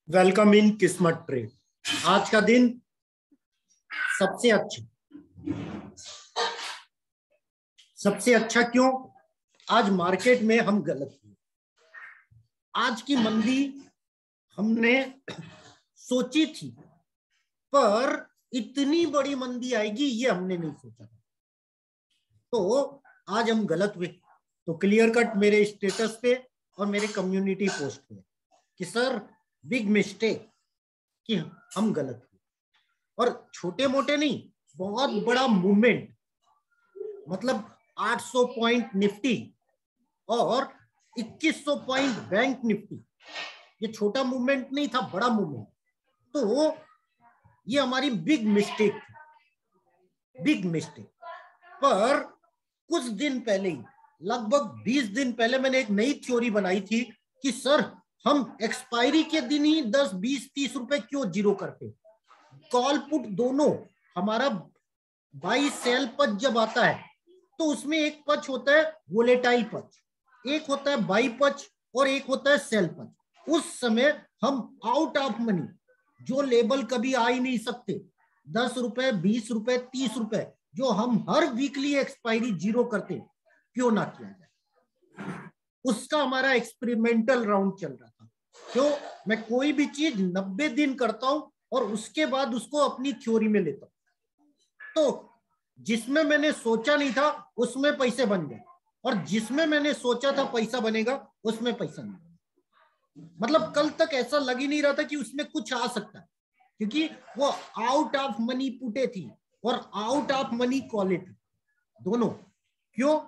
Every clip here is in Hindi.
वेलकम इन किस्मत ट्रेड। आज का दिन सबसे अच्छा क्यों? आज मार्केट में हम गलत हुए। आज की मंदी हमने सोची थी, पर इतनी बड़ी मंदी आएगी ये हमने नहीं सोचा था। तो आज हम गलत हुए। तो क्लियर कट मेरे स्टेटस पे और मेरे कम्युनिटी पोस्ट पे कि सर बिग मिस्टेक कि हम गलत हुए। और छोटे मोटे नहीं, बहुत बड़ा मूवमेंट, मतलब 800 पॉइंट निफ्टी और 2100 पॉइंट बैंक निफ्टी। ये छोटा मूवमेंट नहीं था, बड़ा मूवमेंट। तो ये हमारी बिग मिस्टेक। पर कुछ दिन पहले ही, लगभग 20 दिन पहले, मैंने एक नई थ्योरी बनाई थी कि सर हम एक्सपायरी के दिन ही 10, 20, 30 रुपए क्यों जीरो करते। कॉल पुट दोनों, हमारा बाई सेल पच जब आता है तो उसमें एक पच होता है वोलेटाइल पच, एक होता है बाई पच और एक होता है सेल पच। उस समय हम आउट ऑफ मनी, जो लेवल कभी आ ही नहीं सकते, 10 रुपए, 20 रुपए, 30 रुपए, जो हम हर वीकली एक्सपायरी जीरो करते, क्यों ना किया जाए। उसका हमारा एक्सपेरिमेंटल राउंड चल रहा था। क्यों? मैं कोई भी चीज 90 दिन करता हूं और उसके बाद उसको अपनी थ्योरी में लेता हूं। तो जिसमें मैंने सोचा नहीं था उसमें पैसे बन गए, और जिसमें मैंने सोचा था पैसा बनेगा उसमें पैसा नहीं बनेगा। मतलब कल तक ऐसा लग ही नहीं रहा था कि उसमें कुछ आ सकता है, क्योंकि वो आउट ऑफ मनी पुटे थी और आउट ऑफ मनी कॉले थी दोनों। क्यों?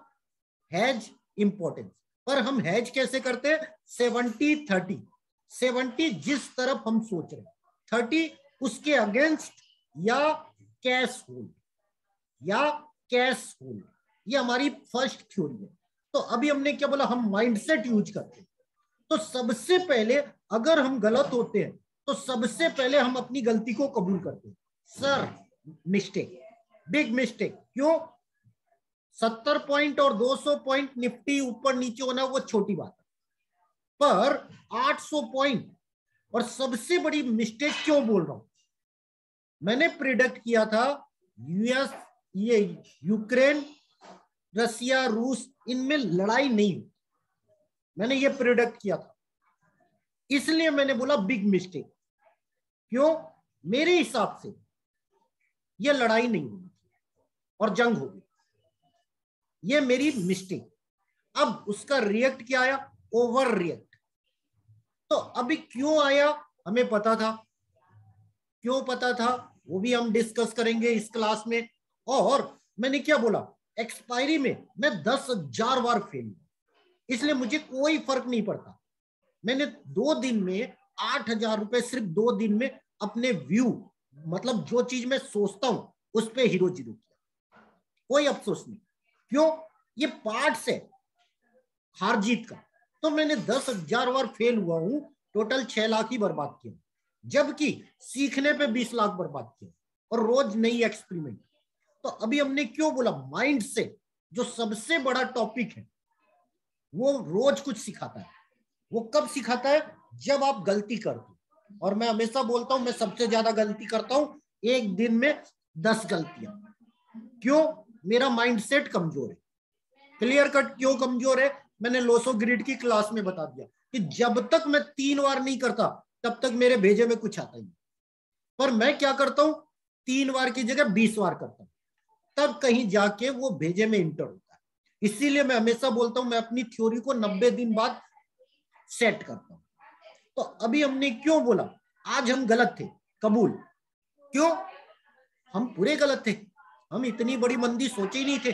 Has importance. पर हम हैज कैसे करते हैं? 70-30। 70 जिस तरफ हम सोच रहे हैं, 30 उसके अगेंस्ट या कैश होल्ड ये हमारी फर्स्ट थ्योरी है। तो अभी हमने क्या बोला? हम माइंडसेट यूज करते हैं। तो सबसे पहले अगर हम गलत होते हैं तो सबसे पहले हम अपनी गलती को कबूल करते हैं। Sir mistake, big mistake. क्यों? 70 पॉइंट और 200 पॉइंट निफ्टी ऊपर नीचे होना वो छोटी बात है, पर 800 पॉइंट, और सबसे बड़ी मिस्टेक क्यों बोल रहा हूं? मैंने प्रिडिक्ट किया था यूएस, ये यूक्रेन, रसिया, रूस, इनमें लड़ाई नहीं हुई। मैंने ये प्रिडिक्ट किया था, इसलिए मैंने बोला बिग मिस्टेक। क्यों? मेरे हिसाब से ये लड़ाई नहीं हुई और जंग हो गई। ये मेरी मिस्टेक। अब उसका रिएक्ट क्या आया? Over react. तो अभी क्यों आया? हमें पता था। क्यों पता था वो भी हम डिस्कस करेंगे इस क्लास में। और मैंने क्या बोला? एक्सपायरी में मैं 10,000 बार फेल हुआ, इसलिए मुझे कोई फर्क नहीं पड़ता। मैंने 2 दिन में 8,000 रुपए सिर्फ 2 दिन में अपने व्यू, मतलब जो चीज मैं सोचता हूं उस पर हीरो जीरो किया। कोई अफसोस नहीं। क्यों? ये पार्ट है हार जीत का। तो मैंने 10,000 बार फेल हुआ हूं, टोटल 6 लाख ही बर्बाद किया, जबकि सीखने पे 20 लाख बर्बाद किया, और रोज नई एक्सपेरिमेंट। तो अभी हमने क्यों बोला? माइंड से जो सबसे बड़ा टॉपिक है वो रोज कुछ सिखाता है। वो कब सिखाता है? जब आप गलती करते हो। और मैं हमेशा बोलता हूं मैं सबसे ज्यादा गलती करता हूं, एक दिन में 10 गलतियां। क्यों? मेरा माइंडसेट कमजोर है। क्लियर कट क्यों कमजोर है? मैंने लोसो ग्रिड की क्लास में बता दिया कि जब तक मैं 3 बार नहीं करता तब तक मेरे भेजे में कुछ आता ही नहीं। पर मैं क्या करता हूं? 3 बार की जगह 20 बार करता हूं, तब कहीं जाके वो भेजे में इंटर होता है। इसीलिए मैं हमेशा बोलता हूं मैं अपनी थ्योरी को 90 दिन बाद सेट करता हूं। तो अभी हमने क्यों बोला आज हम गलत थे? कबूल। क्यों? हम पूरे गलत थे। हम इतनी बड़ी मंदी सोचे ही नहीं थे।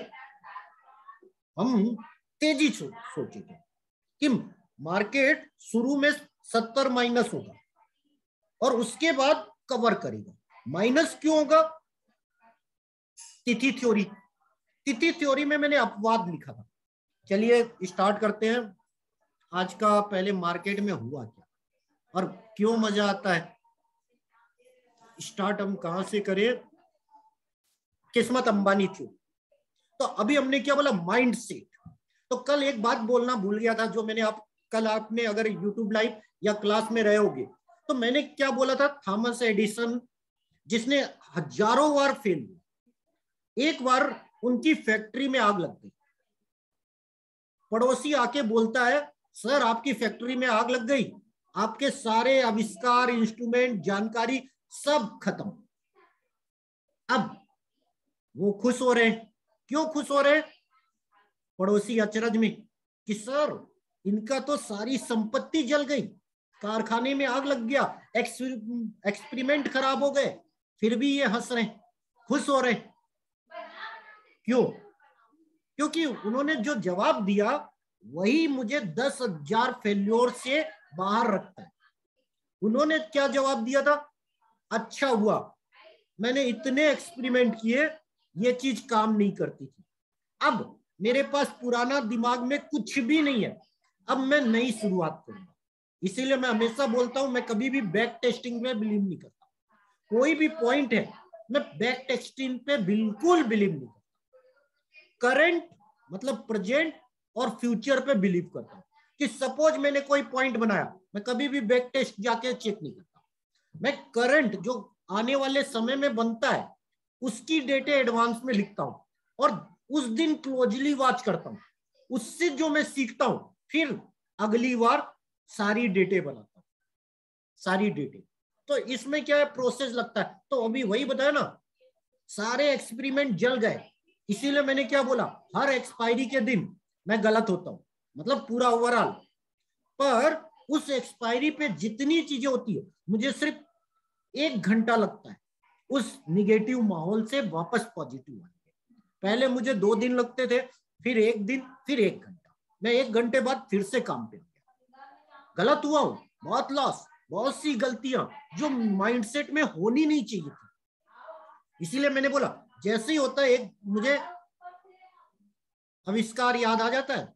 हम तेजी सोचे थे कि मार्केट शुरू में 70 माइनस होगा और उसके बाद कवर करेगा। माइनस क्यों होगा? तिथि थ्योरी में मैंने अपवाद लिखा था। चलिए स्टार्ट करते हैं आज का। पहले मार्केट में हुआ क्या और क्यों मजा आता है। स्टार्ट हम कहां से करें? किस्मत अंबानी थ्योरी। तो अभी हमने क्या बोला? Mind set. तो कल एक बात बोलना भूल गया था, जो मैंने कल आपने अगर यूट्यूब लाइव या क्लास में रहे होगे तो मैंने क्या बोला था, थॉमस एडिसन जिसने हजारों बार फेल हुआ, एक बार उनकी फैक्ट्री में आग लग गई, पड़ोसी आके बोलता है सर आपकी फैक्ट्री में आग लग गई, आपके सारे आविष्कार, इंस्ट्रूमेंट, जानकारी सब खत्म। अब वो खुश हो रहे हैं, क्यों खुश हो रहे हैं? पड़ोसी अचरज में कि सर इनका तो सारी संपत्ति जल गई, कारखाने में आग लग गया, एक्सपेरिमेंट खराब हो गए, फिर भी ये हंस रहे हैं, खुश हो रहे हैं। क्यों? क्योंकि उन्होंने जो जवाब दिया वही मुझे 10,000 फेल्योर से बाहर रखता है। उन्होंने क्या जवाब दिया था? अच्छा हुआ मैंने इतने एक्सपेरिमेंट किए, ये चीज काम नहीं करती थी, अब मेरे पास पुराना दिमाग में कुछ भी नहीं है, अब मैं नई शुरुआत करूंगा। इसीलिए मैं हमेशा बोलता हूं, मैं कभी भी बैक टेस्टिंग में बिलीव नहीं करता। कोई भी पॉइंट है, मैं बैक टेस्टिंग पे बिल्कुल बिलीव नहीं करता। करंट मतलब प्रेजेंट और फ्यूचर पे बिलीव करता हूं कि सपोज मैंने कोई पॉइंट बनाया, मैं कभी भी बैक टेस्ट जाके चेक नहीं करता। मैं करंट जो आने वाले समय में बनता है उसकी डेटे एडवांस में लिखता हूं और उस दिन क्लोजली वॉच करता हूं, उससे जो मैं सीखता हूं फिर अगली बार सारी डेटे बनाता हूं, सारी डेटे। तो इसमें क्या है, प्रोसेस लगता है। तो अभी वही बताया ना, सारे एक्सपेरिमेंट जल गए, इसीलिए मैंने क्या बोला, हर एक्सपायरी के दिन मैं गलत होता हूं, मतलब पूरा ओवरऑल। पर उस एक्सपायरी पे जितनी चीजें होती है, मुझे सिर्फ 1 घंटा लगता है उस निगेटिव माहौल से वापस पॉजिटिव आने। पहले मुझे 2 दिन लगते थे, फिर 1 दिन, फिर 1 घंटा। मैं 1 घंटे बाद फिर से काम पे आ गया। गलत हुआ हूं, बहुत लॉस, बहुत सी गलतियां जो माइंडसेट में होनी नहीं चाहिए थी। इसीलिए मैंने बोला, जैसे ही होता है, एक मुझे आविष्कार याद आ जाता है,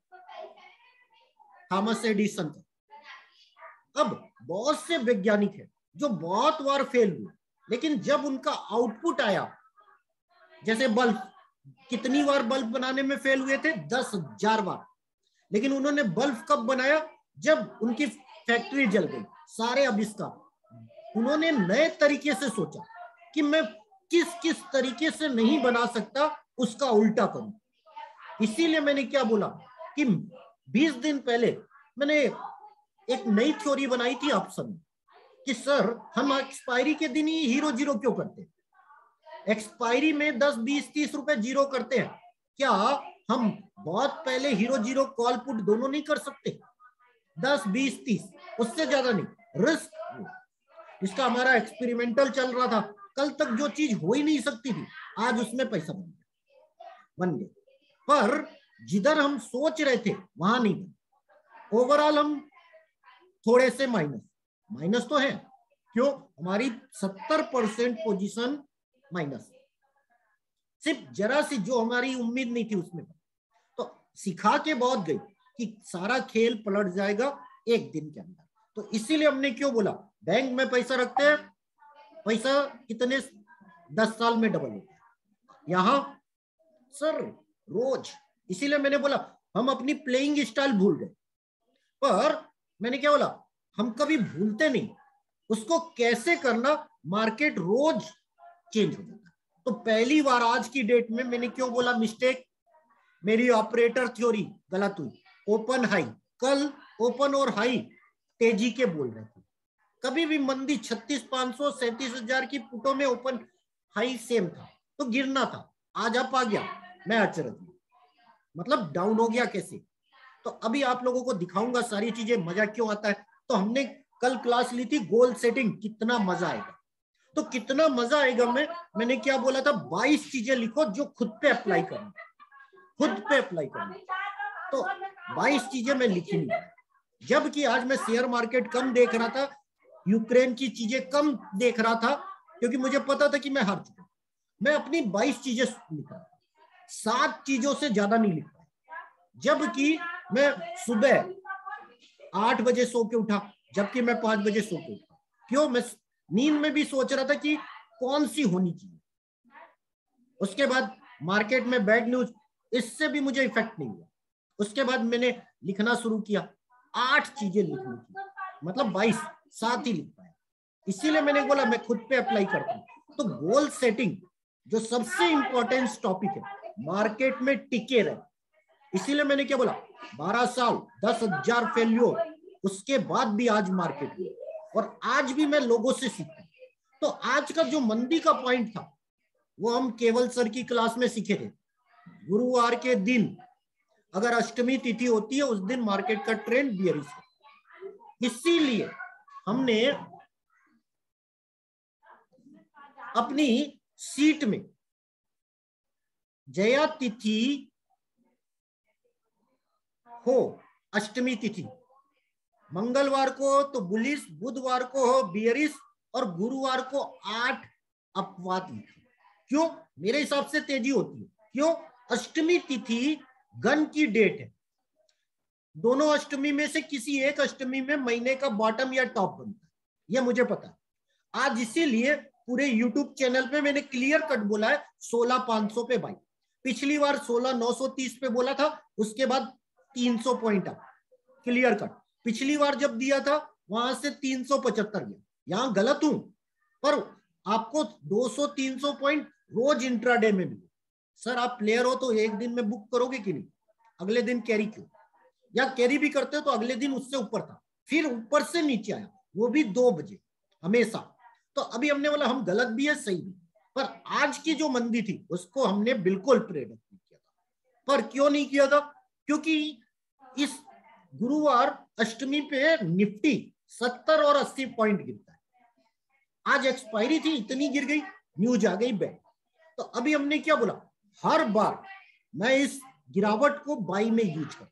थॉमस एडिसन का। अब बहुत से वैज्ञानिक हैं जो बहुत बार फेल हुए, लेकिन जब उनका आउटपुट आया, जैसे बल्ब, कितनी बार बल्ब बनाने में फेल हुए थे? 10,000 बार। लेकिन उन्होंने बल्ब कब बनाया? जब उनकी फैक्ट्री जल गई, सारे आविष्कार। उन्होंने नए तरीके से सोचा कि मैं किस किस तरीके से नहीं बना सकता, उसका उल्टा करूं। इसीलिए मैंने क्या बोला कि 20 दिन पहले मैंने एक नई थ्योरी बनाई थी ऑप्शन कि सर हम एक्सपायरी के दिन ही हीरो जीरो क्यों करते हैं? एक्सपायरी में 10, 20, 30 रुपए जीरो करते हैं, क्या हम बहुत पहले हीरो जीरो कॉल पुट दोनों नहीं कर सकते? 10, 20, 30, उससे ज्यादा नहीं। रिस्क, इसका हमारा एक्सपेरिमेंटल चल रहा था, कल तक जो चीज हो ही नहीं सकती थी, आज उसमें पैसा बन गया। पर जिधर हम सोच रहे थे वहां नहीं बना। ओवरऑल हम थोड़े से माइनस तो है। क्यों? हमारी 70% पोजीशन माइनस, सिर्फ जरा सी जो हमारी उम्मीद नहीं थी उसमें। तो सिखा के बहुत गई कि सारा खेल पलट जाएगा 1 दिन के अंदर। तो इसीलिए हमने क्यों बोला, बैंक में पैसा रखते हैं, पैसा कितने 10 साल में डबल होता है। यहां सर रोज, इसीलिए मैंने बोला हम अपनी प्लेइंग स्टाइल भूल गए। पर मैंने क्या बोला, हम कभी भूलते नहीं, उसको कैसे करना, मार्केट रोज चेंज हो जाता है। तो पहली बार आज की डेट में मैंने क्यों बोला मिस्टेक, मेरी ऑपरेटर थ्योरी गलत हुई। ओपन हाई, कल ओपन और हाई तेजी के बोल रहे थे, कभी भी मंदी 36,500 37,000 की पुटों में ओपन हाई सेम था, तो गिरना था। आज अप आ गया, मैं अचरज, मतलब डाउन हो गया कैसे। तो अभी आप लोगों को दिखाऊंगा सारी चीजें, मजा क्यों आता है। तो हमने कल क्लास ली थी गोल सेटिंग, कितना मजा आएगा। तो कितना मजा आएगा मैंने क्या बोला था, 22 चीजें लिखो जो खुद पे अप्लाई करना, खुद पे अप्लाई करना। तो 22 चीजें मैं लिखी नहीं, जबकि आज मैं शेयर मार्केट कम देख रहा था, यूक्रेन की चीजें कम देख रहा था, क्योंकि मुझे पता था कि मैं हार चुका। मैं अपनी 22 चीजें लिख रहा था, 7 चीजों से ज्यादा नहीं लिख पाया। जबकि मैं सुबह 8 बजे सो के उठा, जबकि मैं 5 बजे सो के उठा। क्यों? मैं नींद में भी सोच रहा था कि कौन सी होनी चाहिए। उसके बाद मार्केट में बैड न्यूज, इससे भी मुझे इफेक्ट नहीं हुआ। उसके बाद मैंने लिखना शुरू किया, 8 चीजें लिखनी थी, मतलब 22, 7 ही लिख पाया। इसीलिए मैंने बोला मैं खुद पे अप्लाई करता हूं। तो गोल सेटिंग जो सबसे इंपॉर्टेंट टॉपिक है, मार्केट में टिके रहे, इसीलिए मैंने क्या बोला 12 साल 10,000 फेल्योर, उसके बाद भी आज मार्केट में, और आज भी मैं लोगों से सीखता हूं। तो आज का जो मंदी का पॉइंट था वो हम केवल सर की क्लास में सीखे थे। गुरुवार के दिन अगर अष्टमी तिथि होती है उस दिन मार्केट का ट्रेंड बियरिश है। इसीलिए हमने अपनी सीट में जया तिथि हो अष्टमी तिथि, मंगलवार को तो बुलिश, बुधवार को हो बियरिश, और गुरुवार को 8 अपवाद लिखी। क्यों? मेरे हिसाब से तेजी होती है। क्यों? अष्टमी तिथि गण की डेट है। दोनों अष्टमी में से किसी एक अष्टमी में महीने का बॉटम या टॉप बनता है, यह मुझे पता है। आज इसीलिए पूरे यूट्यूब चैनल पे मैंने क्लियर कट बोला है 16,500 पे बाई। पिछली बार 16,930 पे बोला था, उसके बाद 300 पॉइंट आ, क्लियर कट। पिछली बार जब दिया था वहां से 375 गया। यहां गलत हूं, पर आपको 200-300 पॉइंट रोज इंट्राडे में मिले। सर आप प्लेयर हो तो एक दिन में बुक करोगे कि नहीं? अगले दिन कैरी क्यों? या कैरी भी करते हो तो अगले दिन उससे ऊपर था, फिर ऊपर से नीचे आया, वो भी 2 बजे हमेशा। तो अभी हमने बोला हम गलत भी है सही भी, पर आज की जो मंदी थी उसको हमने बिल्कुल प्रेडिक्ट नहीं किया था। पर क्यों नहीं किया था? क्योंकि इस गुरुवार अष्टमी पे निफ्टी 70 और 80 पॉइंट गिरता है। आज एक्सपायरी थी, इतनी गिर गई, न्यूज आ गई बैक। तो अभी हमने क्या बोला, हर बार मैं इस गिरावट को बाई में यूज कर,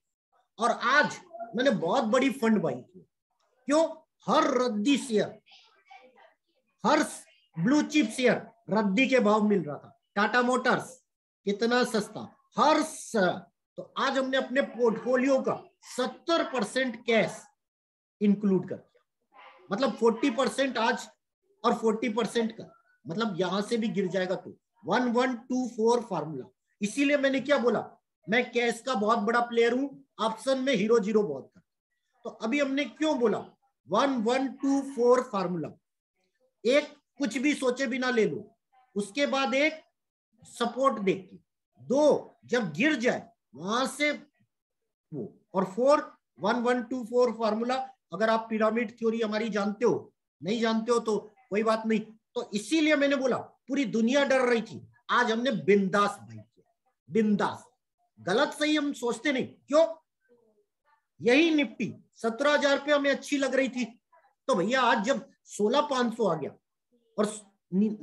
और आज मैंने बहुत बड़ी फंड बाई की। क्यों? हर रद्दी शेयर, हर ब्लू चिप शेयर रद्दी के भाव मिल रहा था। टाटा मोटर्स कितना सस्ता, हर तो आज हमने अपने पोर्टफोलियो का 70% कैश इंक्लूड कर दिया। मतलब 40% आज और 40% का, मतलब यहां से भी गिर जाएगा तो 1124 फार्मूला। इसीलिए मैंने क्या बोला, मैं कैश का बहुत बड़ा प्लेयर हूं, ऑप्शन में हीरो जीरो बहुत कर। तो अभी हमने क्यों बोला 1124 फार्मूला, एक कुछ भी सोचे बिना ले लो, उसके बाद एक सपोर्ट देख के, 2 जब गिर जाए वहां से वो, और 4 1124 फार्मूला। अगर आप पिरामिड थ्योरी हमारी जानते हो, नहीं जानते हो तो कोई बात नहीं। तो इसीलिए मैंने बोला पूरी दुनिया डर रही थी, आज हमने बिंदास भाई किया, बिंदास। गलत सही हम सोचते नहीं। क्यों? यही निफ्टी 17,000 पे हमें अच्छी लग रही थी, तो भैया आज जब 16,500 आ गया और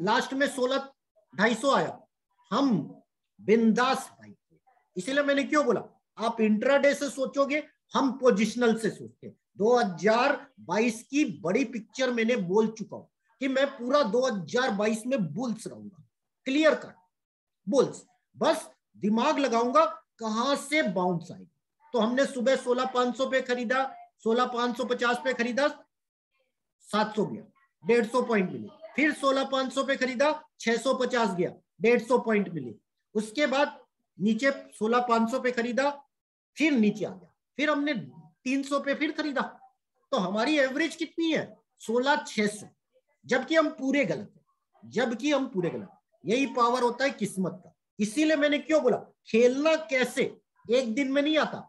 लास्ट में 16,250 आया, हम बिंदास भाई किए। इसीलिए मैंने क्यों बोला, आप इंट्राडे से सोचोगे, हम पोजिशनल से सोचते हैं। 2022 की बड़ी पिक्चर मैंने बोल चुका हूं कि मैं पूरा 2022 में बुल्स रहूंगा, क्लियर कट बुल्स। बस दिमाग लगाऊंगा कहां से बाउंस आएगा। तो हमने सुबह 16,500 पे खरीदा, 16,550 पे खरीदा, 700 गया, 150 पॉइंट मिले। फिर 16,500 पे खरीदा, 650 गया, 150 पॉइंट मिले। उसके बाद नीचे 16,500 पे खरीदा, फिर नीचे आ गया, फिर हमने 300 पे फिर खरीदा। तो हमारी एवरेज कितनी है? 16,600, जबकि हम पूरे गलत है, जबकि हम पूरे गलत। यही पावर होता है किस्मत का। इसीलिए मैंने क्यों बोला, खेलना कैसे एक दिन में नहीं आता,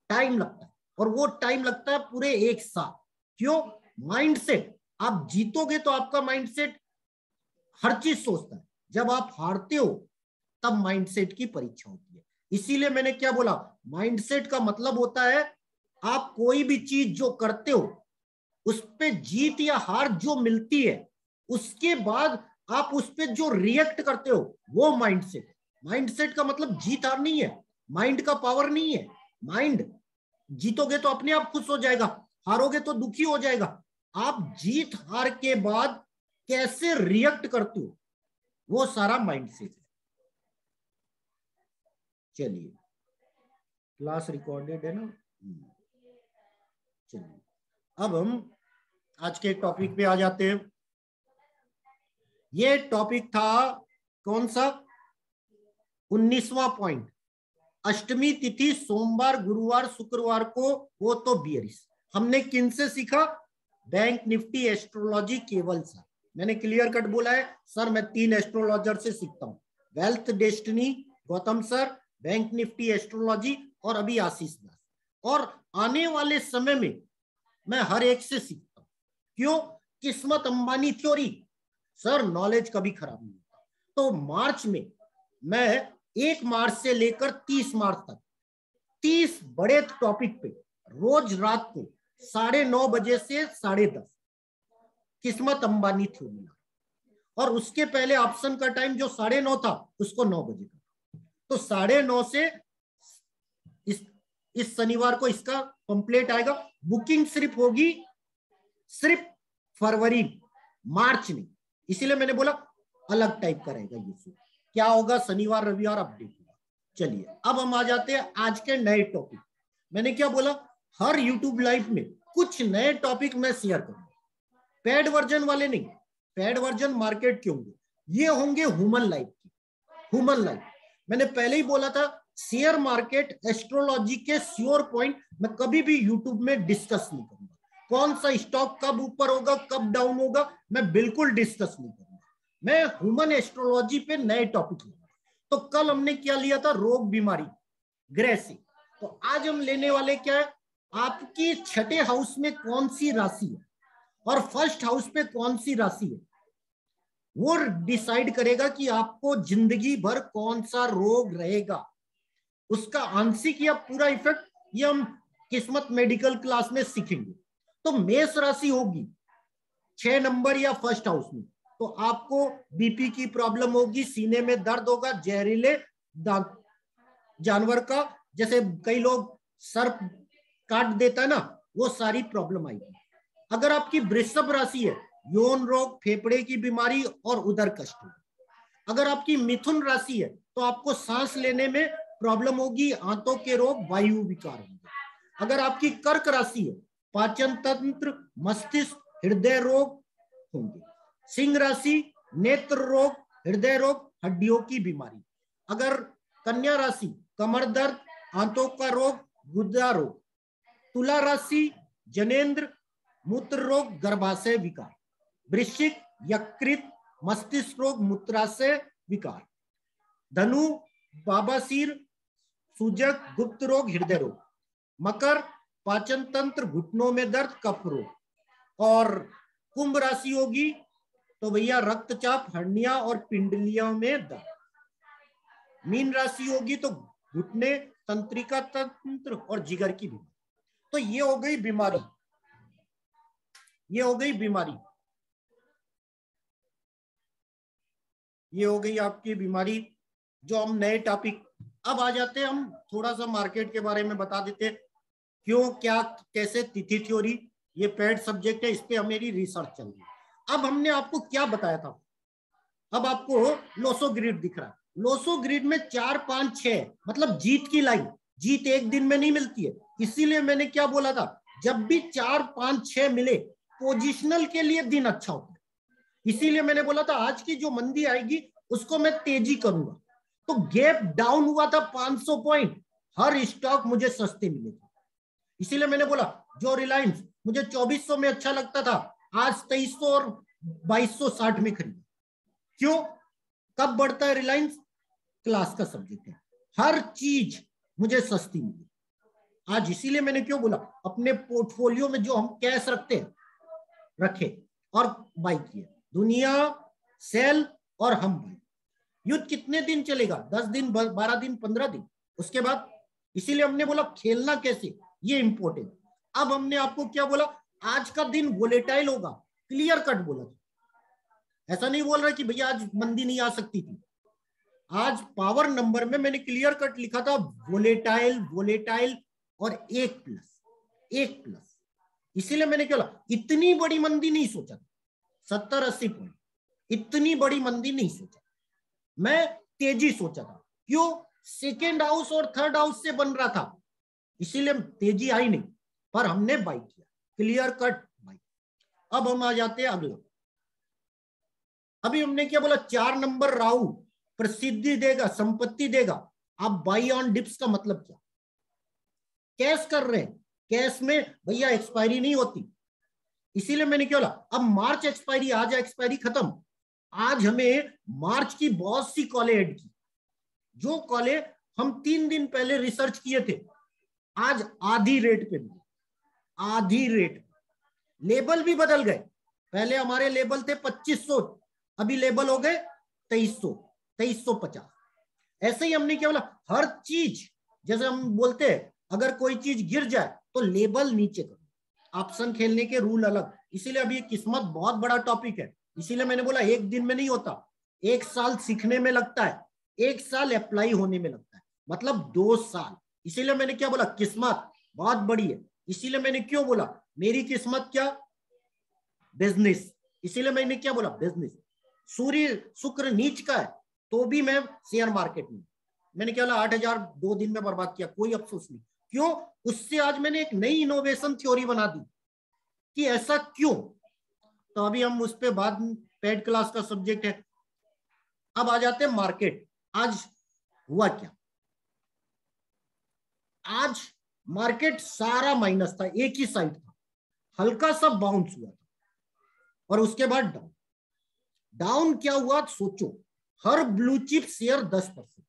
टाइम लगता है, और वो टाइम लगता है पूरे एक साल। क्यों? माइंडसेट। आप जीतोगे तो आपका माइंडसेट हर चीज सोचता है, जब आप हारते हो तब माइंडसेट की परीक्षा होती है। इसीलिए मैंने क्या बोला, माइंडसेट का मतलब होता है आप कोई भी चीज जो करते हो उस पे जीत या हार जो मिलती है, उसके बाद आप उस पे जो रिएक्ट करते हो वो माइंडसेट। माइंडसेट का मतलब जीत हार नहीं है, माइंड का पावर नहीं है। माइंड जीतोगे तो अपने आप खुश हो जाएगा, हारोगे तो दुखी हो जाएगा। आप जीत हार के बाद कैसे रिएक्ट करते हो वो सारा माइंडसेट है। चलिए, क्लास रिकॉर्डेड है ना? चलिए, अब हम आज के टॉपिक पे आ जाते हैं। ये टॉपिक था कौन सा? 19वां पॉइंट, अष्टमी तिथि सोमवार, गुरुवार, शुक्रवार को हो तो बियरिश। हमने किन से सीखा? बैंक निफ्टी एस्ट्रोलॉजी केवल सर, मैंने क्लियर कट बोला है सर, मैं 3 एस्ट्रोलॉजर से सीखता हूँ, wealth destiny Gautam sir, bank Nifty astrology और अभी आशीष दास, और आने वाले समय में मैं हर एक से सीखता हूँ। क्यों? किस्मत अंबानी थ्योरी सर, नॉलेज कभी खराब नहीं होता। तो मार्च में मैं 1 मार्च से लेकर 30 मार्च तक 30 बड़े टॉपिक पे रोज रात को 9:30 बजे से 10:30 किस्मत अंबानी थ्योरी, और उसके पहले ऑप्शन का टाइम जो 9:30 था उसको 9 बजे का। तो 9:30 से इस शनिवार को इसका कंप्लीट आएगा। बुकिंग सिर्फ होगी सिर्फ फरवरी, मार्च नहीं, इसीलिए मैंने बोला अलग टाइप का रहेगा ये। क्या होगा? शनिवार रविवार अपडेट होगा। चलिए अब हम आ जाते हैं आज के नए टॉपिक। मैंने क्या बोला? हर यूट्यूब लाइव में कुछ नए टॉपिक मैं शेयर करूंगा, पेड वर्जन वाले नहीं। पेड वर्जन मार्केट के होंगे, ये होंगे ह्यूमन लाइफ की। ह्यूमन लाइफ मैंने पहले ही बोला था, शेयर मार्केट एस्ट्रोलॉजी के श्योर पॉइंट मैं कभी भी यूट्यूब में डिस्कस नहीं करूंगा। कौन सा स्टॉक कब ऊपर होगा कब डाउन होगा मैं बिल्कुल डिस्कस नहीं करूंगा। मैं ह्यूमन एस्ट्रोलॉजी पे नए टॉपिक लूंगा। तो कल हमने क्या लिया था? रोग बीमारी, ग्रह से। तो आज हम लेने वाले क्या है? आपकी छठे हाउस में कौन सी राशि है और फर्स्ट हाउस पे कौन सी राशि है, वो डिसाइड करेगा कि आपको जिंदगी भर कौन सा रोग रहेगा। उसका आंशिक या पूरा इफेक्ट ये हम किस्मत मेडिकल क्लास में सीखेंगे। तो मेष राशि होगी 6 नंबर या फर्स्ट हाउस में, तो आपको बीपी की प्रॉब्लम होगी, सीने में दर्द होगा, जहरीले जानवर का, जैसे कई लोग सर्प काट देता है ना, वो सारी प्रॉब्लम आएगी। अगर आपकी वृषभ राशि है, यौन रोग, फेफड़े की बीमारी और उदर कष्ट होगा। अगर आपकी मिथुन राशि है तो आपको सांस लेने में प्रॉब्लम होगी, आंतों के रोग, वायु विकार होंगे। अगर आपकी कर्क राशि है, पाचन तंत्र, मस्तिष्क, हृदय रोग होंगे। सिंह राशि, नेत्र रोग, हृदय रोग, हड्डियों की बीमारी। अगर कन्या राशि, कमर दर्द, आंतों का रोग, गुर्दा रोग। तुला राशि, जनेंद्र, मूत्र रोग, गर्भाशय विकार। वृश्चिक, यकृत, मस्तिष्क रोग, मूत्राशय विकार। धनु, बाबासीर, सूजक, गुप्त रोग, हृदय रोग। मकर, पाचन तंत्र, घुटनों में दर्द, कफ रोग। और कुंभ राशि होगी तो भैया रक्तचाप, हर्निया और पिंडलियों में दर्द। मीन राशि होगी तो घुटने, तंत्रिका तंत्र और जिगर की बीमारी। तो ये हो गई बीमारी, ये हो गई बीमारी, ये हो गई आपकी बीमारी जो हम नए टॉपिक। अब आ जाते हैं हम थोड़ा सा मार्केट के बारे में बता देते हैं, क्यों क्या कैसे। तिथि थ्योरी ये पेड सब्जेक्ट है, इस पे मेरी रिसर्च चल रही है। अब हमने आपको क्या बताया था? अब आपको लोसो ग्रिड दिख रहा है। लोसो ग्रिड में 4 5 6 मतलब जीत की लाइन। जीत एक दिन में नहीं मिलती है, इसीलिए मैंने क्या बोला था, जब भी 4 5 6 मिले पोजिशनल के लिए दिन अच्छा होता है। इसीलिए मैंने बोला था आज की जो मंदी आएगी उसको मैं तेजी करूंगा। तो गैप डाउन हुआ था 500 पॉइंट, हर स्टॉक मुझे सस्ते मिले थे। इसीलिए मैंने बोला जो रिलायंस मुझे 2400 में अच्छा लगता था, आज 2300 और 2260 में खरीदा। क्यों? कब बढ़ता है रिलायंस? क्लास का सब्जेक्ट है, हर चीज मुझे सस्ती मिली आज। इसीलिए मैंने क्यों बोला, अपने पोर्टफोलियो में जो हम कैश रखते हैं रखे और बाई किए। दुनिया सेल और हम बाई। युद्ध कितने दिन चलेगा? 10 दिन, 12 दिन, 15 दिन, उसके बाद। इसीलिए हमने बोला खेलना कैसे, ये इंपॉर्टेंट। अब हमने आपको क्या बोला, आज का दिन वोलेटाइल होगा, क्लियर कट बोला था। ऐसा नहीं बोल रहा कि भैया आज मंदी नहीं आ सकती थी। आज पावर नंबर में मैंने क्लियर कट लिखा था वोलेटाइल, वोलेटाइल और 1+1+। इसीलिए मैंने क्या बोला, इतनी बड़ी मंदी नहीं सोचा, 70-80 पॉइंट, इतनी बड़ी मंदी नहीं सोचा, मैं तेजी सोचा था। क्यों? सेकेंड हाउस और थर्ड हाउस से बन रहा था, इसीलिए तेजी आई नहीं, पर हमने बाई किया, क्लियर कट बाई। अब हम आ जाते हैं अगला। अभी हमने क्या बोला, 4 नंबर राहु प्रसिद्धि देगा, संपत्ति देगा। आप बाई ऑन डिप्स का मतलब क्या? कैश कर रहे हैं, कैश में भैया एक्सपायरी नहीं होती। इसीलिए मैंने क्या बोला, अब मार्च एक्सपायरी, आज एक्सपायरी खत्म। आज हमें मार्च की बहुत सी कॉलें ऐड की, जो कॉलें हम 3 दिन पहले रिसर्च किए थे, आज आधी रेट पे मिले, आधी रेट। लेबल भी बदल गए, पहले हमारे लेबल थे 2500, अभी लेबल हो गए 2300, 2350। ऐसे ही हमने क्या बोला, हर चीज, जैसे हम बोलते हैं अगर कोई चीज गिर जाए तो लेबल नीचे करो, ऑप्शन खेलने के रूल अलग। इसीलिए अभी किस्मत बहुत बड़ा टॉपिक है, इसीलिए मैंने बोला एक दिन में नहीं होता, 1 साल सीखने में लगता है, 1 साल अप्लाई होने में लगता है, मतलब 2 साल। इसीलिए मैंने क्या बोला, किस्मत बहुत बड़ी है। इसीलिए मैंने क्यों बोला मेरी किस्मत क्या, बिजनेस। इसीलिए मैंने क्या बोला, बिजनेस। सूर्य शुक्र नीच का है तो भी मैं शेयर मार्केट में, मैंने क्या बोला 8,000 2 दिन में बर्बाद किया, कोई अफसोस नहीं। क्यों, उससे आज मैंने एक नई इनोवेशन थ्योरी बना दी कि ऐसा क्यों। तो अभी हम उस पर बाद, पेड क्लास का सब्जेक्ट है। अब आ जाते हैं मार्केट। आज हुआ क्या, आज मार्केट सारा माइनस था, एक ही साइड था, हल्का सा बाउंस हुआ था और उसके बाद डाउन। डाउन क्या हुआ सोचो, हर ब्लू चिप शेयर 10%।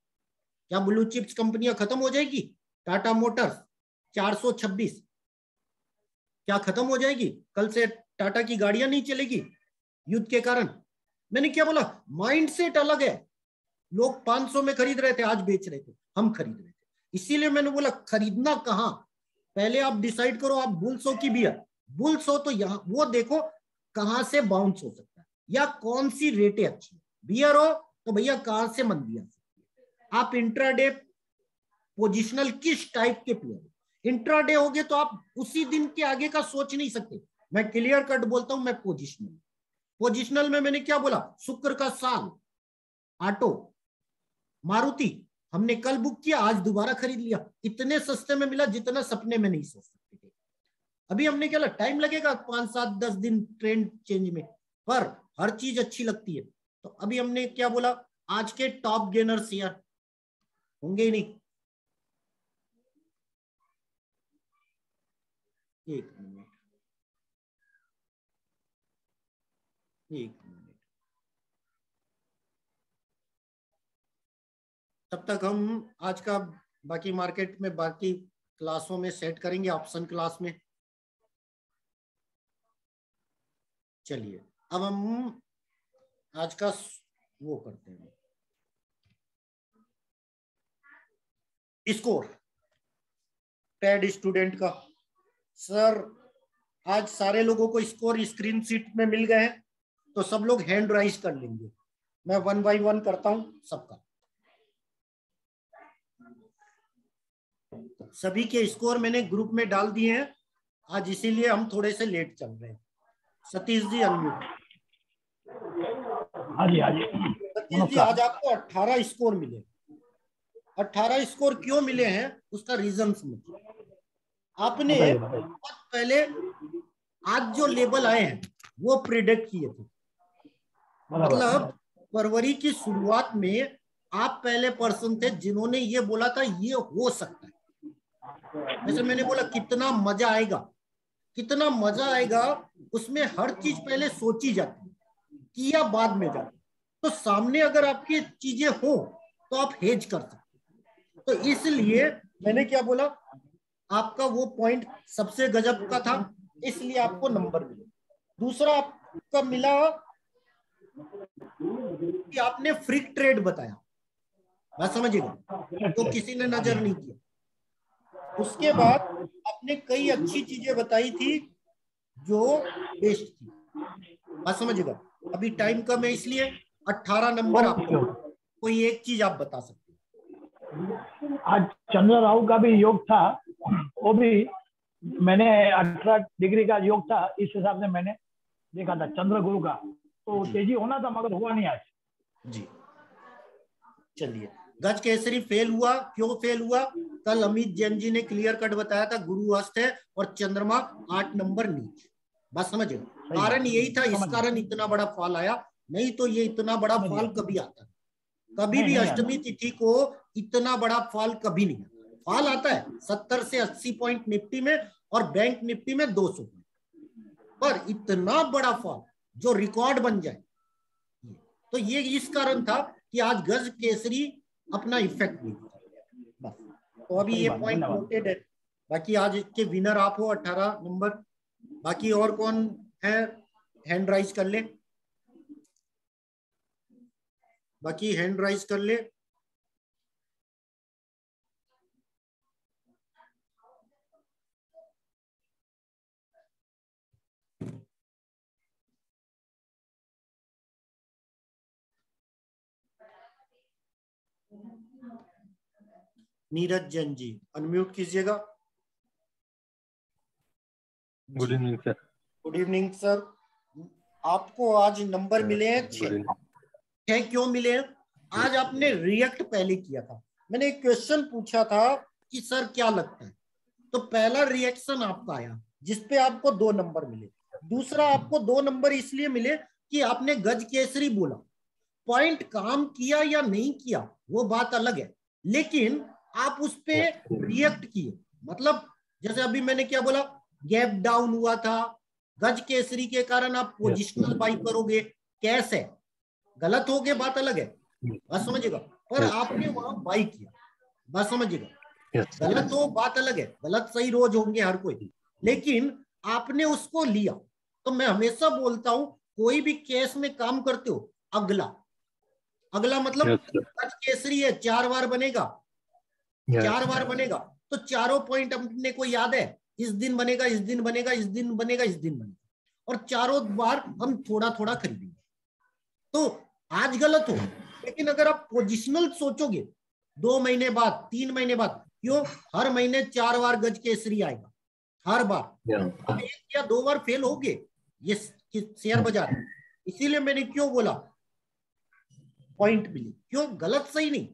क्या ब्लू चिप्स कंपनियां खत्म हो जाएगी? टाटा मोटर्स 426, क्या खत्म हो जाएगी? कल से टाटा की गाड़ियां नहीं चलेगी युद्ध के कारण? मैंने क्या बोला, माइंडसेट अलग है। लोग 500 में खरीद रहे थे, आज बेच रहे थे, हम खरीद रहे थे। इसीलिए मैंने बोला खरीदना कहां, पहले आप डिसाइड करो, आप बुल्स हो कि बियर। बुल्स हो तो यहां वो देखो कहां से बाउंस हो सकता है या कौन सी रेटें अच्छी है। बियर हो तो भैया कहां से मंदी आ सकती है। आप इंट्राडे पोजिशनल किस टाइप के प्लेयर हो, इंट्राडे होगे तो आप उसी दिन के आगे का सोच नहीं सकते। मैं क्लियर कट बोलता हूं, मैं पोजिशनल। पोजिशनल में मैंने क्या बोला, शुक्र का साल, ऑटो, मारुति हमने कल बुक किया, आज दोबारा खरीद लिया, इतने सस्ते में मिला जितना सपने में नहीं सोच सकते थे। अभी हमने क्या, टाइम लगेगा 5 7 10 दिन ट्रेंड चेंज में, पर हर चीज अच्छी लगती है। तो अभी हमने क्या बोला, आज के टॉप गेनर शेयर होंगे ही नहीं। एक मिनट, एक मिनट, तब तक हम आज का बाकी मार्केट में बाकी क्लासों में सेट करेंगे, ऑप्शन क्लास में। चलिए अब हम आज का वो करते हैं, स्कोर पेड स्टूडेंट का। सर आज सारे लोगों को स्कोर स्क्रीन शीट में मिल गए हैं, तो सब लोग हैंड राइज कर लेंगे, मैं 1 बाय 1 करता हूं सबका। सभी के स्कोर मैंने ग्रुप में डाल दिए हैं आज, इसीलिए हम थोड़े से लेट चल रहे हैं। सतीश जी अनम्यूट। हाँ जी, हाँ जी। सतीश जी आज आपको 18 स्कोर मिले। 18 स्कोर क्यों मिले हैं उसका रीजन समझिए। आपने बहुत पहले आज जो लेबल आए हैं वो प्रिडिक्ट किए थे, मतलब फरवरी की शुरुआत में आप पहले पर्सन थे जिन्होंने ये बोला था ये हो सकता है। जैसे मैंने बोला कितना मजा आएगा, कितना मजा आएगा, उसमें हर चीज पहले सोची जाती है, किया बाद में जाती। तो सामने अगर आपकी चीजें हो तो आप हेज कर सकते। तो इसलिए मैंने क्या बोला, आपका वो पॉइंट सबसे गजब का था, इसलिए आपको नंबर मिला। दूसरा आपका मिला कि आपने फ्रिक ट्रेड बताया, बात समझिएगा, तो किसी ने नजर नहीं किया। उसके बाद आपने कई अच्छी चीजें बताई थी जो बेस्ट थी, बात समझिएगा। अभी टाइम कम है इसलिए 18 नंबर आपको, कोई एक चीज आप बता सकते हैं। आज चंद्र राहु का भी योग था, वो भी मैंने 18 डिग्री का योग था, इस हिसाब से मैंने देखा था चंद्र गुरु का, तो तेजी होना था मगर हुआ नहीं आज जी। चलिए गज केसरी फेल हुआ, क्यों फेल हुआ? कल अमित जैन जी ने क्लियर कट बताया था, गुरु हस्त है और चंद्रमा 8 नंबर नीच, बात समझे। कारण यही था, इस कारण इतना बड़ा फॉल आया, नहीं तो ये इतना बड़ा फॉल कभी आता, कभी भी अष्टमी तिथि को इतना बड़ा फॉल कभी नहीं आता। फॉल आता है 70 से 80 पॉइंट निफ्टी में और बैंक निफ्टी में 200 पॉइंट, पर इतना बड़ा फॉल जो रिकॉर्ड बन जाए, तो ये इस कारण था कि आज गज केसरी अपना इफेक्ट भी बस। तो अभी ये पॉइंट नोटेड है। बाकी आज के विनर आप हो 18 नंबर। बाकी और कौन है, हैंड राइज कर ले, बाकी हैंड राइज कर ले। नीरज जैन जी अनम्यूट कीजिएगा। Good evening sir. Good evening sir. आपको आज नंबर मिले हैं 6। क्यों मिले हैं? आज आपने रिएक्ट पहले किया था। मैंने एक क्वेश्चन पूछा था कि सर क्या लगता है, तो पहला रिएक्शन आपका आया जिसपे आपको 2 नंबर मिले। दूसरा आपको 2 नंबर इसलिए मिले कि आपने गज केसरी बोला। पॉइंट काम किया या नहीं किया वो बात अलग है, लेकिन आप उस पे रिएक्ट किए। मतलब जैसे अभी मैंने क्या बोला, गैप डाउन हुआ था, गज केसरी के कारण आप पोजिशनल बाई करोगे, कैसे गलत हो गए बात अलग है, बात समझिएगा। पर आपने वहां बाई किया, बात समझिएगा। गलत हो बात अलग है, गलत सही रोज होंगे हर कोई, लेकिन आपने उसको लिया। तो मैं हमेशा बोलता हूं कोई भी केस में काम करते हो, अगला मतलब गज केसरी है, 4 बार बनेगा, 4 बार बनेगा, तो चारों पॉइंट अपने को याद है, इस दिन बनेगा, इस दिन बनेगा, इस दिन बनेगा, इस दिन बनेगा, और चारों बार हम थोड़ा थोड़ा खरीदेंगे। तो आज गलत हो, लेकिन अगर आप पोजिशनल सोचोगे 2 महीने बाद, 3 महीने बाद, क्यों हर महीने 4 बार गज केसरी आएगा, हर बार। अब 1 या 2 बार फेल हो गए ये शेयर बाजार। इसीलिए मैंने क्यों बोला पॉइंट मिली, क्यों गलत सही नहीं,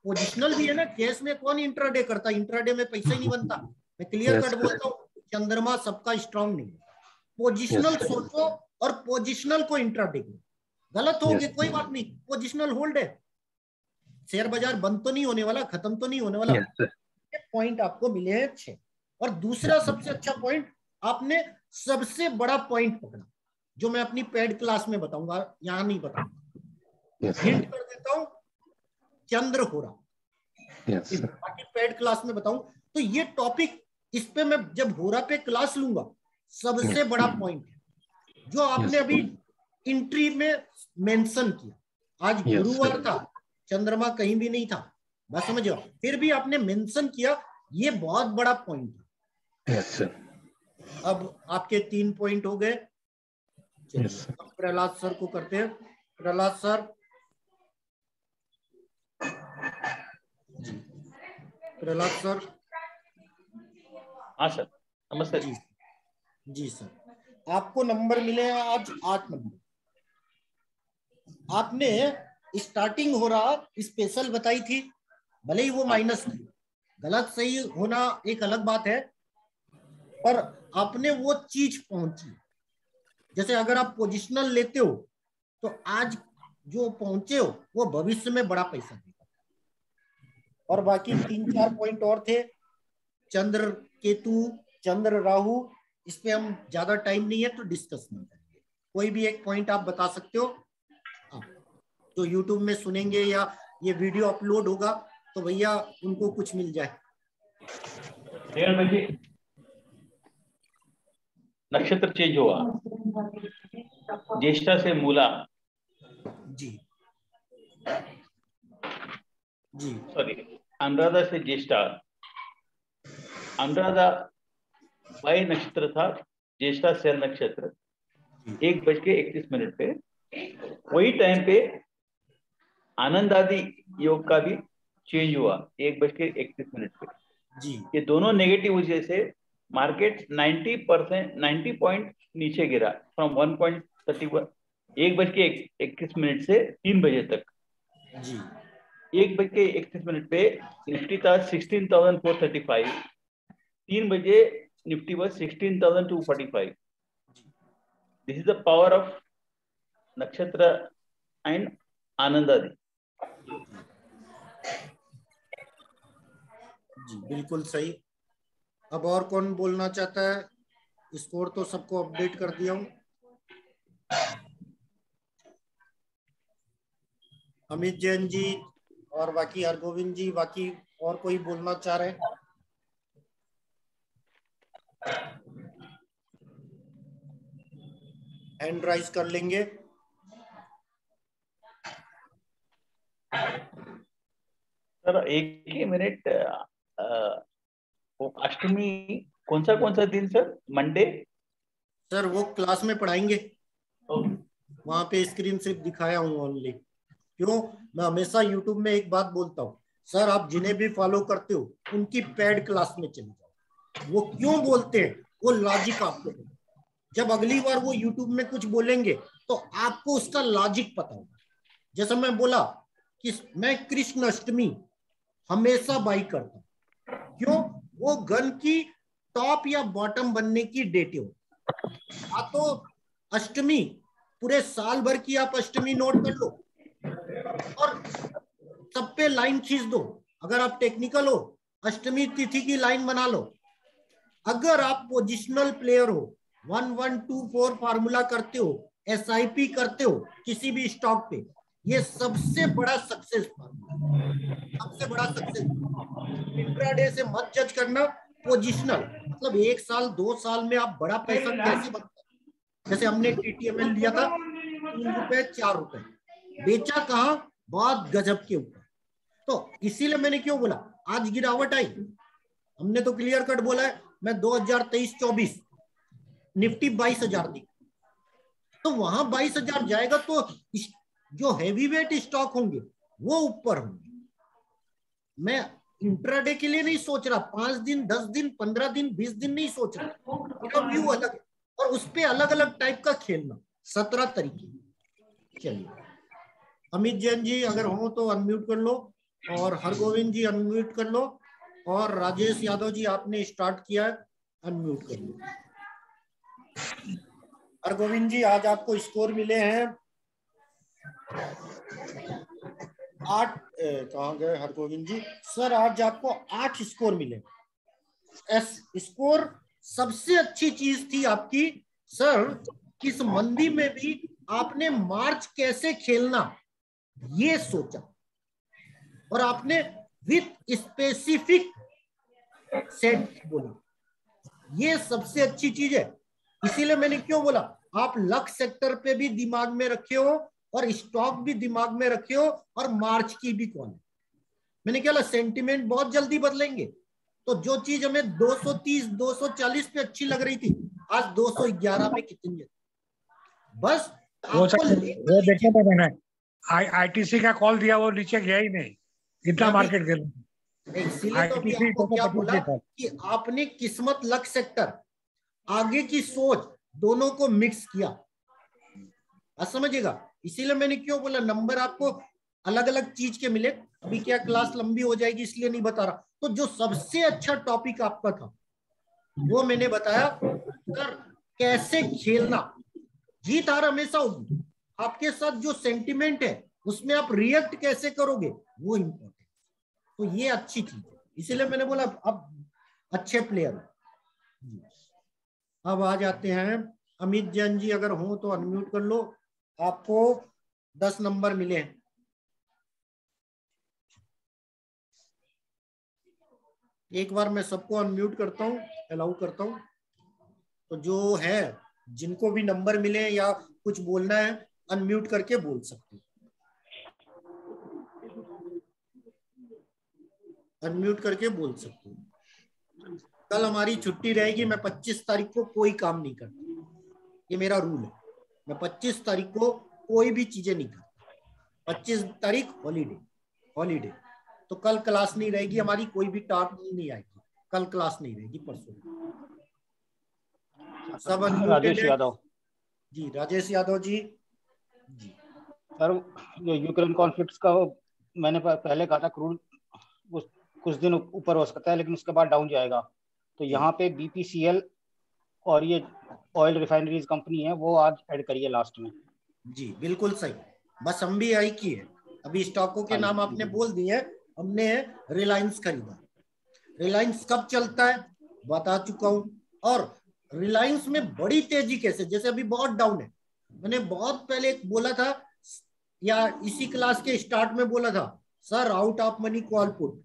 पोजिशनल भी है ना। केस में कौन इंट्राडे करता, इंट्राडे में पैसा ही नहीं बनता। मैं क्लियर कट बोलता हूँ, चंद्रमा सबका स्ट्रांग नहीं है। पोजिशनल सोचो और पोजिशनल को इंट्राडे करो। गलत हो गए कोई बात नहीं, पोजिशनल होल्ड है, शेयर बाजार बंद तो नहीं होने वाला, खत्म तो नहीं होने वाला। पॉइंट आपको मिले हैं 6। और दूसरा सबसे अच्छा पॉइंट, आपने सबसे बड़ा पॉइंट पकड़ा, जो मैं अपनी पेड क्लास में बताऊंगा, यहां नहीं बताऊंगा, हिंट कर देता हूं, चंद्र हो रहा। बाकी पेड क्लास में बताऊं तो ये टॉपिक, इस पे मैं जब होरा पे क्लास लूंगा, सबसे बड़ा पॉइंट है जो आपने अभी इंट्री में मेंशन किया। आज गुरुवार था, चंद्रमा कहीं भी नहीं था, बस समझ जाओ, फिर भी आपने मेंशन किया, ये बहुत बड़ा पॉइंट है। अब आपके 3 पॉइंट हो गए। अब प्रहलाद सर को करते हैं। Prahlad sir, Prahlad sir. हाँ सर, नमस्ते जी जी सर, आपको नंबर मिले हैं आज 8 नंबर। आपने स्टार्टिंग हो रहा स्पेशल बताई थी, भले ही वो माइनस थी, गलत सही होना एक अलग बात है, पर आपने वो चीज पहुंची। जैसे अगर आप पोजिशनल लेते हो तो आज जो पहुंचे हो वो भविष्य में बड़ा पैसा देगा। और बाकी 3-4 पॉइंट और थे, चंद्र केतु, चंद्र राहु, इस पे हम ज्यादा टाइम नहीं है तो डिस्कस नहीं करेंगे। कोई भी एक पॉइंट आप बता सकते हो, तो यूट्यूब में सुनेंगे या ये वीडियो अपलोड होगा तो भैया उनको कुछ मिल जाए। नक्षत्र चेंज हुआ, ज्येष्ठा से मूला, जी जी, सॉरी, अनुराधा से ज्येष्ठा। अनुराधा वाई नक्षत्र था, ज्येष्ठा शर नक्षत्र। 1:31 पे वही टाइम पे आनंद आदि योग का भी चेंज हुआ 1:31 पे जी। ये दोनों नेगेटिव वजह से मार्केट 90 पॉइंट नीचे गिरा, फ्रॉम 1.31 1:21 से 3 बजे तक। जी 1:31 पे निफ्टी था 16,435, 3 बजे Nifty was 16,245. This is the power of नक्षत्र एंड आनंदादि। जी बिल्कुल सही। अब और कौन बोलना चाहता है? स्कोर तो सबको अपडेट कर दिया हूं। अमित जैन जी और बाकी हरगोविंद जी, बाकी और कोई बोलना चाह रहे? हैंड राइज कर लेंगे। सर एक ही मिनट, वो अष्टमी कौन सा दिन सर? मंडे? सर वो क्लास में पढ़ाएंगे, ओके। वहां पे स्क्रीन सिर्फ दिखाया हूँ ओनली। क्यों? मैं हमेशा यूट्यूब में एक बात बोलता हूँ, सर आप जिन्हें भी फॉलो करते हो उनकी पेड क्लास में चले जाओ। वो क्यों बोलते हैं वो लॉजिक आपको, जब अगली बार वो यूट्यूब में कुछ बोलेंगे तो आपको उसका लॉजिक पता होगा। जैसा मैं बोला कि मैं कृष्ण अष्टमी हमेशा बाई करता हूं। क्यों? वो गन की टॉप या बॉटम बनने की डेट हो। तो अष्टमी पूरे साल भर की आप अष्टमी नोट कर लो और सब पे लाइन खींच दो। अगर आप टेक्निकल हो, अष्टमी तिथि की लाइन बना लो। अगर आप पोजिशनल प्लेयर हो, 1124 फार्मूला करते हो, SIP करते हो किसी भी स्टॉक पे, ये सबसे बड़ा सक्सेस फार्मूला, सबसे बड़ा सक्सेस। इंट्राडे से मत जज करना, पोजिशनल मतलब 1 साल 2 साल में आप बड़ा पैसा कैसे बनता है। जैसे हमने TTML लिया था 3 रुपए 4 रुपए, बेचा कहा? बहुत गजब के ऊपर। तो इसीलिए मैंने क्यों बोला आज गिरावट आई, हमने तो क्लियर कट बोला है मैं 2023-24 निफ्टी 22,000 दी, तो वहां 22,000 जाएगा तो जो हैवी वेट स्टॉक होंगे वो ऊपर होंगे। मैं इंट्राडे के लिए नहीं सोच रहा, 5 दिन 10 दिन 15 दिन 20 दिन नहीं सोच रहा, मेरा व्यू अलग है और उस पे अलग अलग टाइप का खेलना, 17 तरीके। चलिए अमित जैन जी अगर हो तो अनम्यूट कर लो, और हरगोविंद जी अनम्यूट कर लो, और राजेश यादव जी आपने स्टार्ट किया है, अनम्यूट कर लो। हरगोविंद जी आज आपको स्कोर मिले हैं 8, कहाँ गए हरगोविंद जी? सर आज आपको 8 स्कोर मिले। स्कोर सबसे अच्छी चीज थी आपकी सर, इस मंदी में भी आपने मार्च कैसे खेलना ये सोचा, और आपने विथ स्पेसिफिक सेट बोला, ये सबसे अच्छी चीज है। इसीलिए मैंने क्यों बोला आप लक सेक्टर पे भी दिमाग में रखे हो और स्टॉक भी दिमाग में रखे हो और मार्च की भी कॉल। मैंने क्या बोला सेंटिमेंट बहुत जल्दी बदलेंगे, तो जो चीज हमें 230 240 पे अच्छी लग रही थी आज 211 में कितनी है। बस वो देखा था मैंने, ITC का कॉल दिया वो नीचे गया ही नहीं, इतना मार्केट गिरा। इसीलिए तो अभी आपको क्या बोला कि आपने किस्मत लक सेक्टर आगे की सोच दोनों को मिक्स किया, आप समझिएगा। इसीलिए मैंने क्यों बोला नंबर आपको अलग अलग चीज के मिले। अभी क्या क्लास लंबी हो जाएगी इसलिए नहीं बता रहा, तो जो सबसे अच्छा टॉपिक आपका था वो मैंने बताया सर कैसे खेलना। जीत हार हमेशा होगी, आपके साथ जो सेंटिमेंट है उसमें आप रिएक्ट कैसे करोगे वो इंपॉर्टेंट। तो ये अच्छी चीज है, इसीलिए मैंने बोला अब अच्छे प्लेयर। अब आ जाते हैं अमित जैन जी अगर हो तो अनम्यूट कर लो, आपको 10 नंबर मिले हैं। एक बार मैं सबको अनम्यूट करता हूँ, अलाउ करता हूँ, तो जो है जिनको भी नंबर मिले या कुछ बोलना है अनम्यूट करके बोल सकते, अनम्यूट करके बोल सकते हो। कल हमारी छुट्टी रहेगी, मैं 25 तारीख को कोई काम नहीं करता, ये मेरा रूल है। मैं 25 तारीख को कोई भी चीजें नहीं करता, 25 तारीख हॉलीडे, हॉलीडे। तो कल क्लास नहीं रहेगी हमारी, कोई भी टास्क नहीं आएगी, कल क्लास नहीं रहेगी परसों। सब राजेश यादव जी, राजेश यादव जी। जी सर, जो यूक्रेन कॉन्फ्लिक्ट का मैंने पहले कहा था क्रूड कुछ दिन ऊपर हो सकता है लेकिन उसके बाद डाउन जाएगा, तो यहाँ पे BPCL और ये ऑयल रिफाइनरीज कंपनी है वो आज ऐड करिए लास्ट में। जी बिल्कुल सही, बस हम भी आई की है। अभी स्टॉकों के नाम आपने बोल दिए, हमने रिलायंस खरीदा। रिलायंस कब चलता है बता चुका हूं, और रिलायंस में बड़ी तेजी कैसे, जैसे अभी बहुत डाउन है, मैंने बहुत पहले बोला था या इसी क्लास के स्टार्ट में बोला था, sir out of money call put,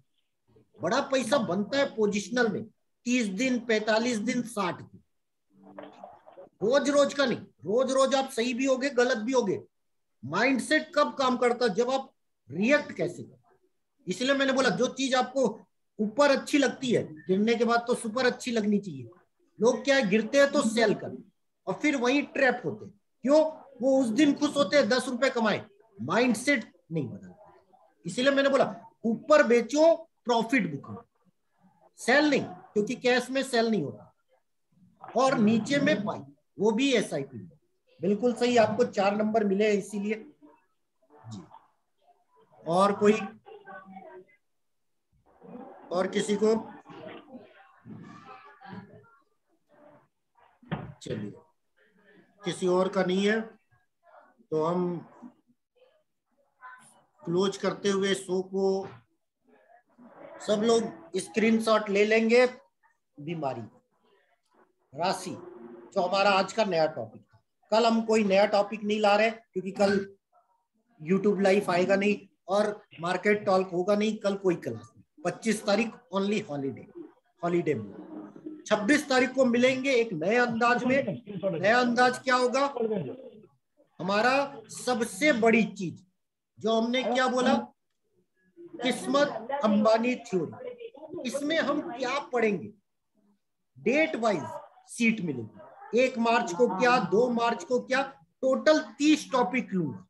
बड़ा पैसा बनता है पोजिशनल में 30 दिन 45 दिन 60 दिन, रोज रोज का नहीं। रोज रोज आप सही भी होगे गलत भी होगे। माइंडसेट कब काम करता है, जब आप रिएक्ट कैसे करते। इसलिए मैंने बोला जो चीज आपको ऊपर अच्छी लगती है, गिरने के बाद तो सुपर अच्छी लगनी चाहिए। लोग क्या है, गिरते हैं तो सेल कर और फिर वहीं ट्रैप होते हैं। क्यों? वो उस दिन खुश होते हैं 10 रुपए कमाए, माइंडसेट नहीं बदलता। इसीलिए मैंने बोला ऊपर बेचो प्रॉफिट बुक, सेल नहीं, क्योंकि कैश में सेल नहीं होता। और नीचे में बाई, वो भी SIP। बिल्कुल सही, आपको 4 नंबर मिले इसीलिए जी। और कोई, और किसी को? चलिए, किसी और का नहीं है तो हम क्लोज करते हुए शो को, सब लोग स्क्रीनशॉट ले लेंगे। बीमारी, राशि, जो हमारा आज का नया टॉपिक था। कल हम कोई नया टॉपिक नहीं ला रहे क्योंकि कल YouTube लाइव आएगा नहीं और मार्केट टॉक होगा नहीं। कल कोई क्लास नहीं। 25 तारीख ओनली हॉलीडे में। 26 तारीख को मिलेंगे एक नए अंदाज में। नया अंदाज क्या होगा? हमारा सबसे बड़ी चीज जो हमने क्या बोला, किस्मत अंबानी थ्योरी। इसमें हम क्या पढ़ेंगे? डेट वाइज सीट मिलेगी। 1 मार्च को क्या, 2 मार्च को क्या, टोटल 30 टॉपिक लूंगा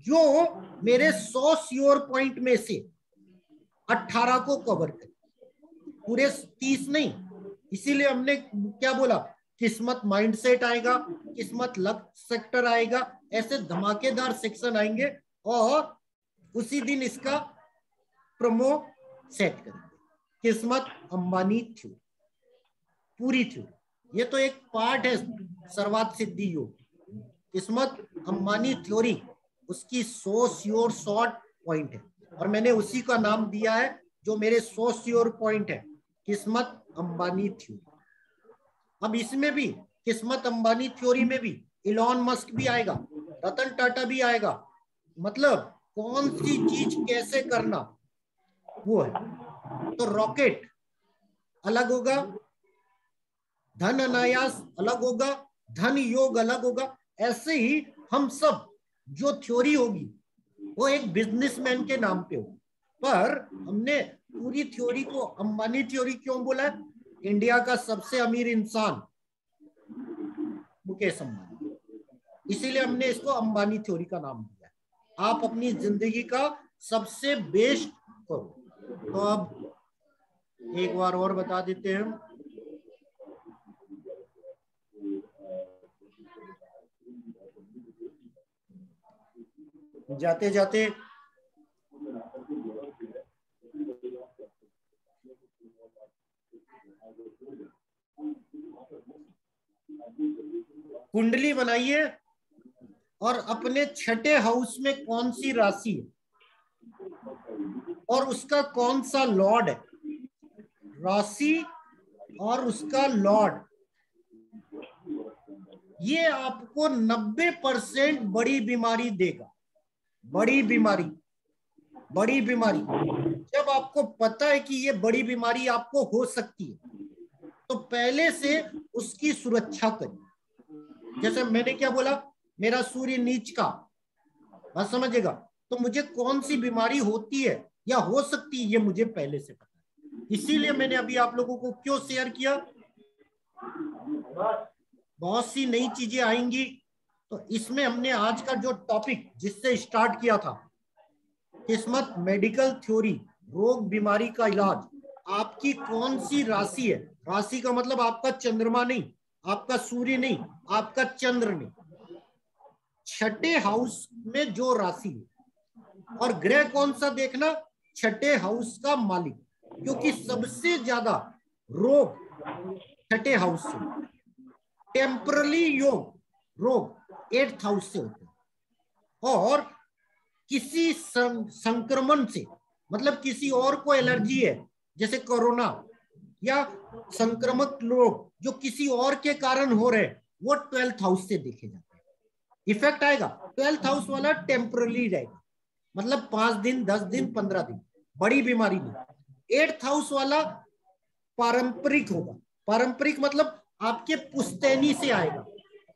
जो मेरे 100 श्योर पॉइंट में से 18 को कवर कर, पूरे 30 नहीं। इसीलिए हमने क्या बोला, किस्मत माइंडसेट आएगा, किस्मत लक सेक्टर आएगा, ऐसे धमाकेदार सेक्शन आएंगे और उसी दिन इसका प्रोमो सेट करेंगे। किस्मत अंबानी थ्योरी, पूरी थ्योरी। ये तो एक पार्ट है सर्वात सिद्धि योग। किस्मत अंबानी थ्योरी, उसकी 100 श्योर शॉर्ट पॉइंट है और मैंने उसी का नाम दिया है जो मेरे 100 श्योर पॉइंट है, किस्मत अंबानी थ्योरी। अब इसमें भी किस्मत अंबानी थ्योरी में भी इलॉन मस्क भी आएगा, रतन टाटा भी आएगा। मतलब कौन सी चीज कैसे करना वो है। तो रॉकेट अलग होगा, धन अनायास अलग होगा, धन योग अलग होगा। ऐसे ही हम सब जो थ्योरी होगी वो एक बिजनेसमैन के नाम पे होगी। पर हमने पूरी थ्योरी को अंबानी थ्योरी क्यों बोला? इंडिया का सबसे अमीर इंसान मुकेश अंबानी, इसीलिए हमने इसको अंबानी थ्योरी का नाम दिया। आप अपनी जिंदगी का सबसे बेस्ट करो। तो अब एक बार और बता देते हैं, जाते जाते कुंडली बनाइए और अपने 6ठे हाउस में कौन सी राशि है और उसका कौन सा लॉर्ड है, राशि और उसका लॉर्ड, ये आपको 90% बड़ी बीमारी देगा। बड़ी बीमारी जब आपको पता है कि ये बड़ी बीमारी आपको हो सकती है तो पहले से उसकी सुरक्षा करिए। जैसे मैंने क्या बोला, मेरा सूर्य नीच का, बात समझेगा, तो मुझे कौन सी बीमारी होती है या हो सकती है ये मुझे पहले से पता है। इसीलिए मैंने अभी आप लोगों को क्यों शेयर किया, बहुत सी नई चीजें आएंगी। तो इसमें हमने आज का जो टॉपिक जिससे स्टार्ट किया था, किस्मत मेडिकल थ्योरी, रोग बीमारी का इलाज, आपकी कौन सी राशि है। राशि का मतलब आपका चंद्रमा नहीं, आपका सूर्य नहीं, आपका चंद्र नहीं, 6ठे हाउस में जो राशि है। और ग्रह कौन सा देखना, 6ठे हाउस का मालिक, क्योंकि सबसे ज्यादा रोग 6ठे हाउस से, टेम्पररी रोग 8th हाउस से होते हैं। और किसी संक्रमण से, मतलब किसी और को एलर्जी है जैसे कोरोना या संक्रामक रोग, जो किसी और के कारण हो रहे वो 12th हाउस से देखे जाते हैं। इफेक्ट आएगा 12th हाउस वाला टेम्पररी रहेगा, मतलब 5 दिन 10 दिन 15 दिन, बड़ी बीमारी नहीं। 8th हाउस वाला पारंपरिक होगा। पारंपरिक मतलब आपके पुश्तैनी से आएगा।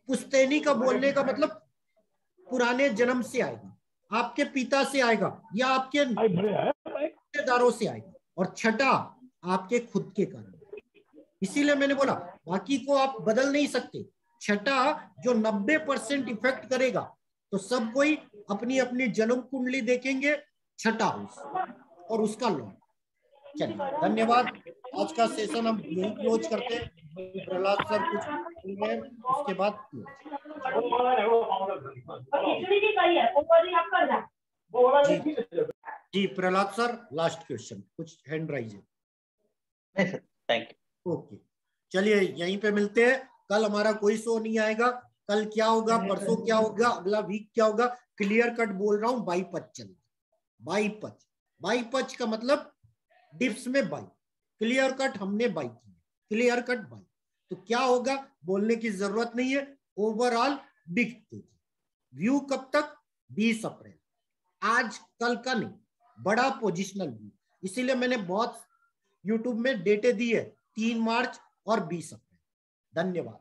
पुश्तैनी का बोलने का मतलब पुराने जन्म से आएगा, आपके पिता से आएगा या आपके रिश्तेदारों से आएगा। और छठा आपके खुद के कारण। इसीलिए मैंने बोला बाकी को आप बदल नहीं सकते। छठा जो 90% इफेक्ट करेगा, तो सब कोई अपनी अपनी जन्म कुंडली देखेंगे, छठा हाउस और उसका लॉ। चलिए धन्यवाद। आज का सेशन हम यही क्लोज करते हैं। प्रहलाद सर कुछ बोल रहे हैं, उसके बाद जी प्रहलाद सर लास्ट क्वेश्चन, कुछ हैंड राइज है? नहीं सर, थैंक यू। ओके चलिए यहीं पे मिलते हैं। कल हमारा कोई शो नहीं आएगा। कल क्या होगा, परसों क्या होगा, अगला वीक क्या होगा, क्लियर कट बोल रहा हूँ। बाई पच चल, बाई पच। बाई पच का मतलब डिप्स में बाई, क्लियर कट हमने बाई की, क्लियर कट बाई। तो क्या होगा बोलने की जरूरत नहीं है। ओवरऑल बिग तेजी। व्यू कब तक? 20 अप्रैल, आज कल का नहीं, बड़ा पोजिशनल व्यू। इसीलिए मैंने बहुत यूट्यूब में डेटे दी है, 3 मार्च और 20 अप्रैल। धन्यवाद।